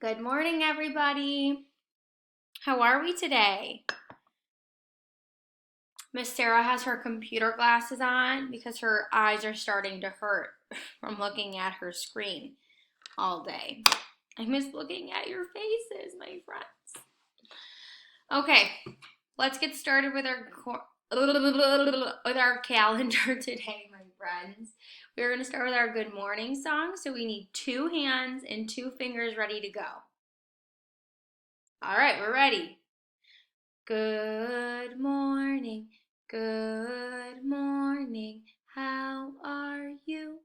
Good morning, everybody. How are we today? Miss Sarah has her computer glasses on because her eyes are starting to hurt from looking at her screen all day. I miss looking at your faces, my friends. Okay, let's get started with our calendar today, my friends. We're going to start with our good morning song, so we need 2 hands and 2 fingers ready to go. All right, we're ready. Good morning, how are you?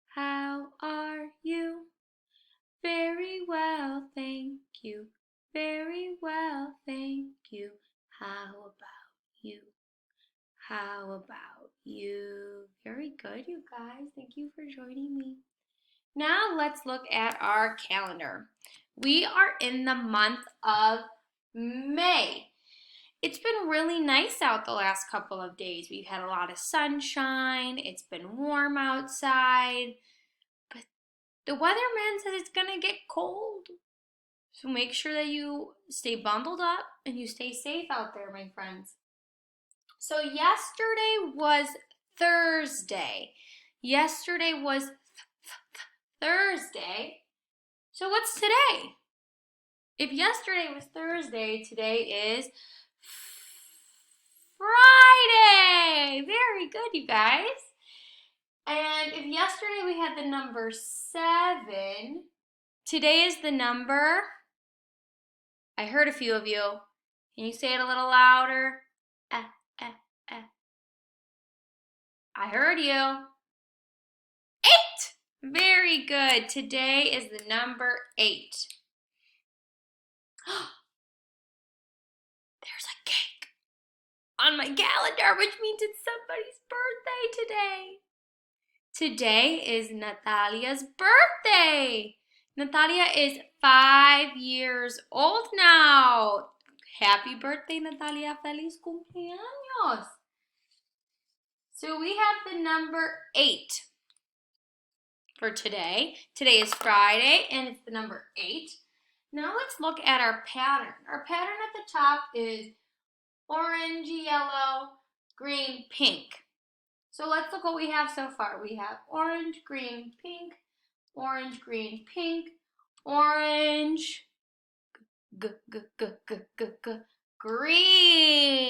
How are you? Very well, thank you, very well, thank you. How about you? How about you? Very good, you guys. Thank you for joining me. Now let's look at our calendar. We are in the month of May. It's been really nice out the last couple of days. We've had a lot of sunshine. It's been warm outside. But the weatherman says it's going to get cold. So make sure that you stay bundled up and you stay safe out there, my friends. So yesterday was Thursday. Yesterday was Thursday. So what's today? If yesterday was Thursday, today is Friday. Very good, you guys. And if yesterday we had the number 7, today is the number, I heard a few of you. Can you say it a little louder? Eh, eh, eh. I heard you. 8. Very good. Today is the number 8. There's a cake on my calendar, which means it's somebody's birthday today. Today is Natalia's birthday. Natalia is 5 years old now. Happy birthday, Natalia. Feliz cumpleaños. So we have the number 8 for today. Today is Friday, and it's the number 8. Now let's look at our pattern. Our pattern at the top is orange, yellow, green, pink. So let's look what we have so far. We have orange, green, pink, orange, green, pink, orange, green.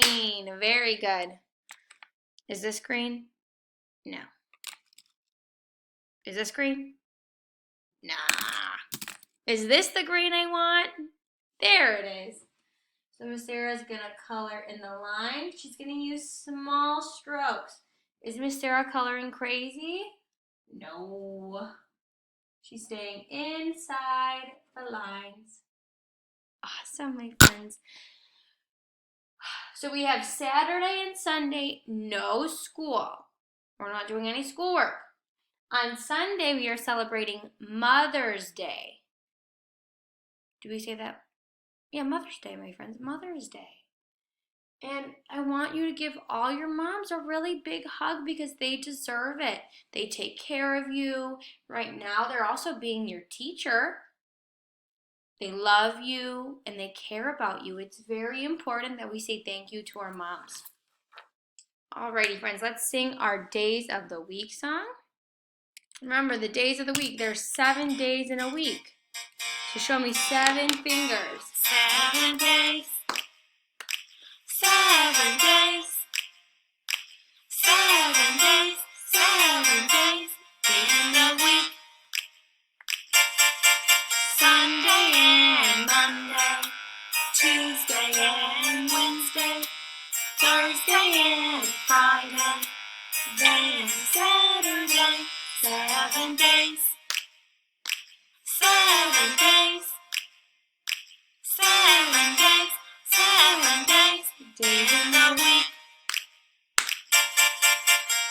Very good. Is this green? No. Is this green? Nah. Is this the green I want? There it is. So Miss Sarah's going to color in the line. She's going to use small strokes. Is Miss Sarah coloring crazy? No. She's staying inside the lines. Awesome, my friends. So we have Saturday and Sunday, no school. We're not doing any schoolwork. On Sunday, we are celebrating Mother's Day. Do we say that? Yeah, Mother's Day, my friends. Mother's Day. And I want you to give all your moms a really big hug because they deserve it. They take care of you. Right now, they're also being your teacher. They love you and they care about you. It's very important that we say thank you to our moms. Alrighty, friends, let's sing our Days of the Week song. Remember, the days of the week, there's 7 days in a week. So show me 7 fingers. 7 days. 7 days. 7 days. 7 days in the week. Sunday and Monday, Tuesday and Wednesday, Thursday and Friday, then Saturday. 7 days. 7 days. 7 days. 7 days. Days in the week.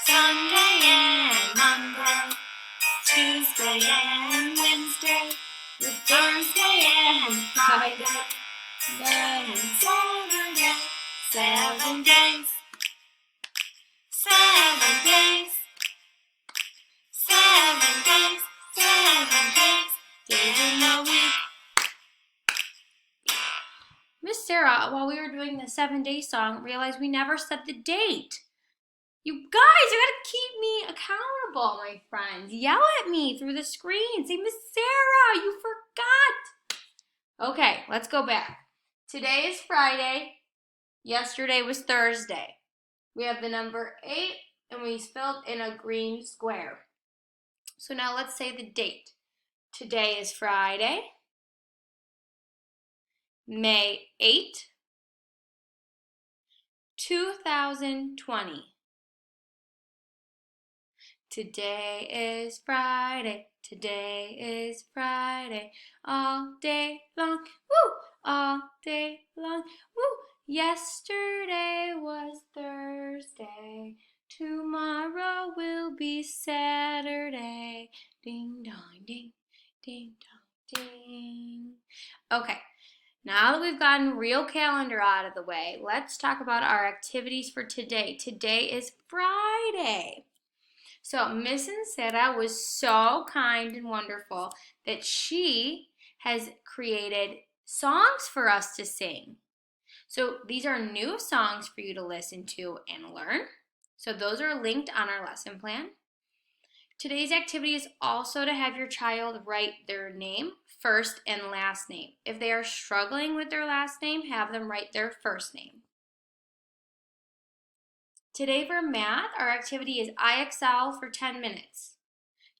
Sunday and Monday, Tuesday and Wednesday, Thursday and Friday, then Saturday. 7 days. 7 days. 7 days. 7 days. Days in the week. Sarah, while we were doing the 7-day song, realized we never said the date. You guys, you gotta keep me accountable, my friends. Yell at me through the screen. Say, Miss Sarah, you forgot. Okay, let's go back. Today is Friday. Yesterday was Thursday. We have the number 8 and we filled in a green square. So now let's say the date. Today is Friday, May 8, 2020. Today is Friday. Today is Friday. All day long. Woo! All day long. Woo! Yesterday was Thursday. Tomorrow will be Saturday. Ding dong ding. Ding dong ding. Okay. Now that we've gotten real calendar out of the way, let's talk about our activities for today. Today is Friday. So Miss Sarah was so kind and wonderful that she has created songs for us to sing. So these are new songs for you to listen to and learn. So those are linked on our lesson plan. Today's activity is also to have your child write their name, first and last name. If they are struggling with their last name, have them write their first name. Today for math, our activity is IXL for 10 minutes.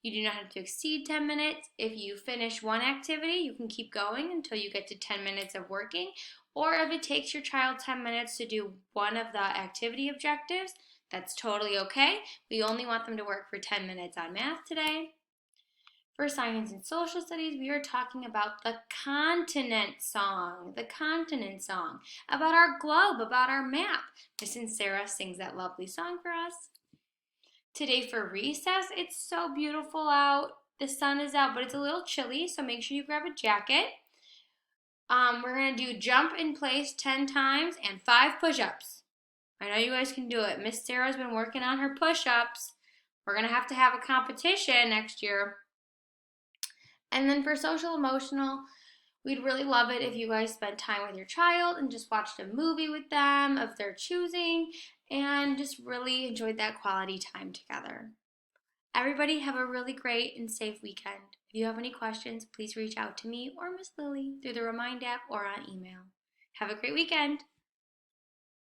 You do not have to exceed 10 minutes. If you finish one activity, you can keep going until you get to 10 minutes of working. Or if it takes your child 10 minutes to do one of the activity objectives, that's totally okay. We only want them to work for 10 minutes on math today. For science and social studies, we are talking about the continent song, about our globe, about our map. Miss Sarah sings that lovely song for us. Today for recess, it's so beautiful out. The sun is out, but it's a little chilly, so make sure you grab a jacket. We're going to do jump in place 10 times and 5 push-ups. I know you guys can do it. Miss Sarah's been working on her push-ups. We're going to have a competition next year. And then for social emotional, we'd really love it if you guys spent time with your child and just watched a movie with them of their choosing and just really enjoyed that quality time together. Everybody have a really great and safe weekend. If you have any questions, please reach out to me or Miss Lily through the Remind app or on email. Have a great weekend.